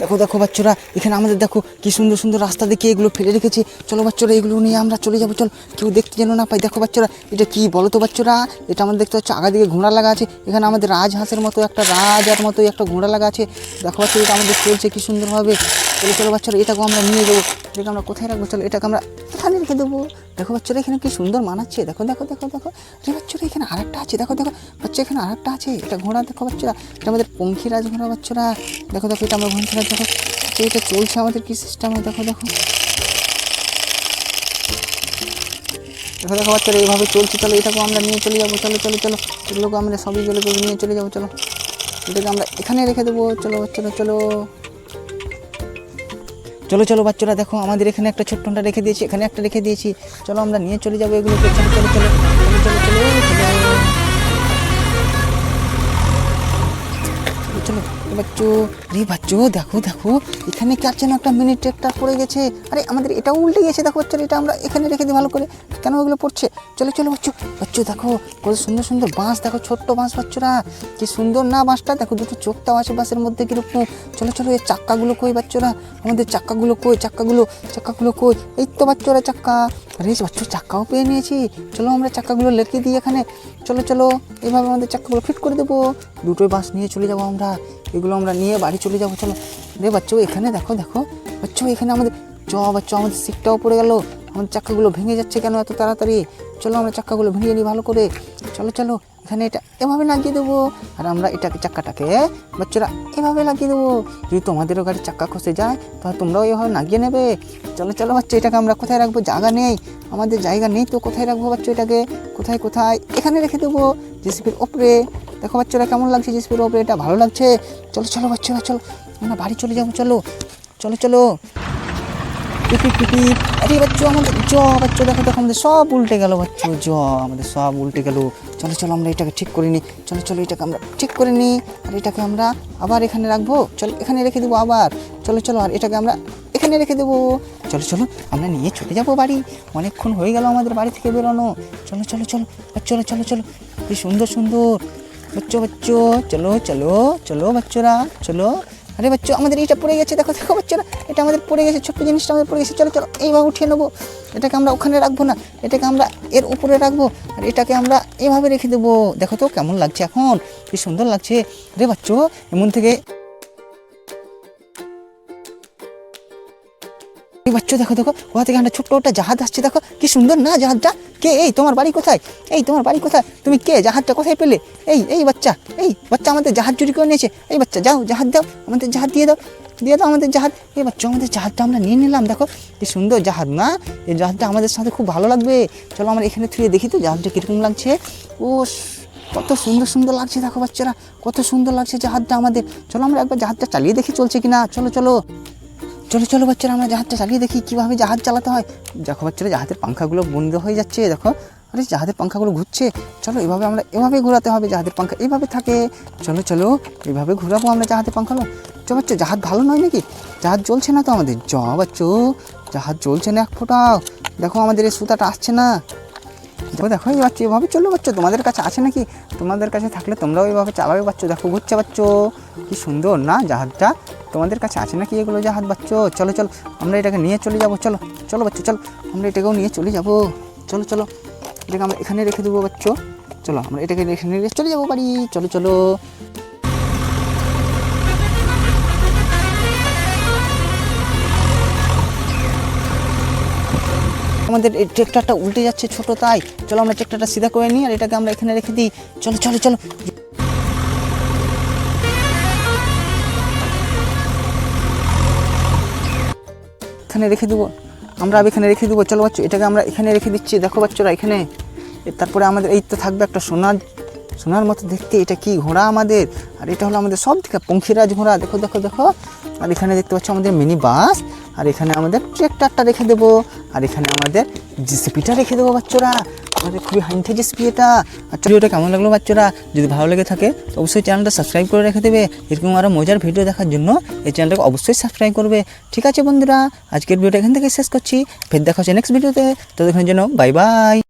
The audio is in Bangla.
দেখো দেখো বাচ্চারা, এখানে আমাদের দেখো কি সুন্দর সুন্দর রাস্তা দেখে এগুলো ফেলে রেখেছে। চলো বাচ্চারা, এগুলো নিয়ে আমরা চলে যাবো। চলো, কেউ দেখতে যেন না পাই। দেখো বাচ্চারা, এটা কি বলো তো বাচ্চারা? এটা আমাদের দেখতে হচ্ছে আগা দিকে ঘোড়া লাগা আছে। এখানে আমাদের রাজহাঁসের মতো একটা রাজার মতো একটা ঘোড়া লাগা আছে। দেখো বাচ্চারা, এটা আমাদের চলছে কি সুন্দরভাবে। চলো চলো বাচ্চারা, এটাকে আমরা নিয়ে যাবো। এটাকে আমরা কোথায় রাখবো? চলো, এটাকে আমরা এখানে রেখে দেবো। দেখো বাচ্চারা, এখানে কি সুন্দর মানাচ্ছে। দেখো দেখো দেখো দেখো রে বাচ্চারা, এখানে আরেকটা আছে। দেখো দেখো বাচ্চা, এখানে আরেকটা আছে। এটা ঘোড়া। দেখো বাচ্চারা, এটা আমাদের পঙ্খিরাজ ঘোড়া বাচ্চারা। দেখো দেখো, এটা আমরা পঙ্খিরাজ। দেখো এটা চলছে আমাদের কি সিস্টেমে। দেখো দেখো দেখো দেখো বাচ্চারা, এইভাবে চলছে। চলো, এটাকে আমরা নিয়ে চলে যাবো। চলো চলো চলো, এগুলোকে আমরা সবইগুলোকে নিয়ে চলে যাবো। চলো, এটাকে আমরা এখানে রেখে দেবো। চলো বাচ্চারা, চলো চলো চলো বাচ্চারা, দেখো আমাদের এখানে একটা ছোট্টটা রেখে দিয়েছি, এখানে একটা রেখে দিয়েছি। চলো, আমরা নিয়ে চলে যাবো এগুলোকে। চলো চলো চলো চলো চলো চলো চলো বাচ্চো। রে বাচ্চো, দেখো দেখো, এখানে কার যেন একটা মিনি ট্রাক্টর পড়ে গেছে। আরে আমাদের এটাও উল্টে গেছে। দেখো বাচ্চারা, এটা আমরা এখানে রেখে দিই ভালো করে। কেন ওগুলো পড়ছে? চলো চলো বাচ্চো। বাচ্চো দেখো, কত সুন্দর সুন্দর বাঁশ। দেখো ছোট্ট বাঁশ বাচ্চারা, কি সুন্দর না বাঁশটা। দেখো দুটো চোখটাও আছে বাঁশের মধ্যে কিরকম। চলো চলো, এই চাক্কাগুলো কই বাচ্চারা? আমাদের চাক্কাগুলো কই? চাক্কাগুলো চাক্কাগুলো কই? এই তো বাচ্চারা, চাক্কা। আরে বাচ্চা, চাক্কাও পেয়ে নিয়েছি। চলো, আমরা চাক্কাগুলো লেগে দিই এখানে। চলো চলো, এইভাবে আমাদের চাক্কাগুলো ফিট করে দেবো। দুটোই বাঁশ নিয়ে চলে যাবো আমরা। এগুলো আমরা নিয়ে বাড়ি চলে যাবো। চলো রে বাচ্চা, এখানে দেখো দেখো বাচ্চা, এখানে আমাদের বাচ্চা, আমাদের সিটটাও পড়ে গেল। আমাদের চাক্কাগুলো ভেঙে যাচ্ছে কেন এত তাড়াতাড়ি? চলো, আমরা চাক্কাগুলো ভেঙে নিই ভালো করে। চলো চলো, এখানে এটা এভাবে লাগিয়ে দেবো। আর আমরা এটাকে চাক্কাটাকে বাচ্চারা এভাবে লাগিয়ে দেবো। যদি তোমাদেরও গাড়ির চাক্কা খসে যায়, তাহলে তোমরাও এভাবে লাগিয়ে নেবে। চলো চলো বাচ্চা, এটাকে আমরা কোথায় রাখবো? জায়গা নেই, আমাদের জায়গা নেই তো কোথায় রাখবো বাচ্চা এটাকে? কোথায় কোথায়? এখানে রেখে দেবো, জেসিবির ওপরে। দেখো বাচ্চারা, কেমন লাগছে জেসিবির ওপরে? এটা ভালো লাগছে। চলো চলো বাচ্চারা, চলো আমরা বাড়ি চলে যাবো। চলো চলো চলো। আরে বাচ্চা, আমাদের বাচ্চা, দেখো দেখো, আমাদের সব উল্টে গেল বাচ্চা। আমাদের সব উল্টে গেল। চলো চলো, আমরা এটাকে ঠিক করে নিই। চলো চলো, এটাকে আমরা ঠিক করে নিই। আর এটাকে আমরা আবার এখানে রাখবো। চলো, এখানে রেখে দেবো আবার। চলো চলো, আর এটাকে আমরা এখানে রেখে দেবো। চলো চলো, আমরা নিয়ে চলে যাবো বাড়ি। অনেকক্ষণ হয়ে গেল আমাদের বাড়ি থেকে বেরোনো। চলো চলো চলো চলো চলো চলো, কি সুন্দর সুন্দর বাচ্চা বাচ্চা। চলো চলো চলো বাচ্চারা, চলো। আরে বাচ্চা, আমাদের এইটা পড়ে গেছে। দেখো দেখো বাচ্চারা, এটা আমাদের পড়ে গেছে, ছোট্ট জিনিসটা আমাদের পড়ে গেছে। চলো চলো, এইভাবে উঠিয়ে নেবো। এটাকে আমরা ওখানে রাখবো না, এটাকে আমরা এর উপরে রাখবো। আর এটাকে আমরা এভাবে রেখে দেবো। দেখো তো কেমন লাগছে এখন, কি সুন্দর লাগছে রে বাচ্চা। এমন থেকে বাচ্চা, দেখো দেখো, ওখান থেকে একটা ছোট্ট একটা জাহাজ আসছে। দেখো কি সুন্দর না জাহাজটা। কে? এই তোমার বাড়ি কোথায়? এই তোমার বাড়ি কোথায়? তুমি কে? জাহাজটা কোথায় পেলে? এই বাচ্চা, এই বাচ্চা, আমাদের জাহাজ চুরি করে নিয়েছে। এই বাচ্চা, যাও জাহাজ দাও, আমাদের জাহাজ দিয়ে দাও, দিয়ে দাও আমাদের জাহাজ। এই বাচ্চা, আমাদের জাহাজটা আমরা নিয়ে নিলাম। দেখো কি সুন্দর জাহাজ না? এই জাহাজটা আমাদের সাথে খুব ভালো লাগবে। চলো, আমরা এখানে থুয়ে দেখি তো জাহাজটা কীরকম লাগছে। ও, কত সুন্দর সুন্দর লাগছে। দেখো বাচ্চারা, কত সুন্দর লাগছে জাহাজটা আমাদের। চলো, আমরা একবার জাহাজটা চালিয়ে দেখি চলছে কিনা। চলো চলো চলো চলো বাচ্চারা, আমরা জাহাজটা চালিয়ে দেখি কীভাবে জাহাজ চালাতে হয়। দেখো বাচ্চারা, জাহাজের পাংখাগুলো বন্ধ হয়ে যাচ্ছে। দেখো, আরে জাহাজের পাংখাগুলো ঘুরছে। চলো, এভাবে আমরা এভাবে ঘোরাতে হবে। জাহাজের পাংখা এইভাবে থাকে। চলো চলো, এইভাবে ঘোরাবো আমরা জাহাজের পাংখাগুলো। বাচ্চা, জাহাজ ভালো নয় নাকি? জাহাজ চলছে না তো আমাদের। বাচ্চা, জাহাজ চলছে না এক ফোঁটাও। দেখো, আমাদের এই সুতাটা আসছে না। দেখো দেখো, এই বাচ্চা এভাবে চললো বাচ্চা। তোমাদের কাছে আছে নাকি? তোমাদের কাছে থাকলে তোমরাও এইভাবে চালাবে বাচ্চা। দেখো ঘুরছে বাচ্চা, কি সুন্দর না জাহাজটা? তোমাদের কাছে আছে নাকি এগুলো জাহাজ বাচ্চা? চলো চলো, আমরা এটাকে নিয়ে চলে যাবো। চলো চলো বাচ্চা, চলো, আমরা এটাকেও নিয়ে চলে যাবো। চলো চলো, এটাকে আমরা এখানে রেখে দেবো বাচ্চা। চলো, আমরা এটাকে এখানে রেখে চলে যাবো বাড়ি। চলো চলো। আমাদের এই ট্রাক্টরটা উল্টে যাচ্ছে ছোট, তাই চলো আমরা ট্রাক্টরটা সিধা করে নিই। আর এটাকে আমরা এখানে রেখে দিই। চলো চলো চলো, এখানে রেখে দেবো। আমরা এখানে রেখে দেবো। চলো বাচ্চা, এটাকে আমরা এখানে রেখে দিচ্ছি। দেখো বাচ্চারা, এখানে তারপরে আমাদের এই তো থাকবে একটা সোনার মতো দেখতে। এটা কি ঘোড়া আমাদের? আর এটা হলো আমাদের সব থেকে পঙ্খিরাজ ঘোড়া। দেখো দেখো দেখো, আর এখানে দেখতে পাচ্ছ আমাদের মিনি বাস। আর এখানে আমাদের ট্রাক্টরটা রেখে দেবো। আর এখানে আমাদের জেসিপিটা রেখে দেবো বাচ্চারা। আমাদের খুবই হাইন্টে জেসিপি এটা। আর ভিডিওটা কেমন লাগলো বাচ্চারা? যদি ভালো লেগে থাকে তো অবশ্যই চ্যানেলটা সাবস্ক্রাইব করে রেখে দেবে। এরকম আরও মজার ভিডিও দেখার জন্য এই চ্যানেলটাকে অবশ্যই সাবস্ক্রাইব করবে। ঠিক আছে বন্ধুরা, আজকের ভিডিওটা এখান থেকে শেষ করছি। ফের দেখা হচ্ছে নেক্সট ভিডিওতে। ততক্ষণের জন্য বাই বাই।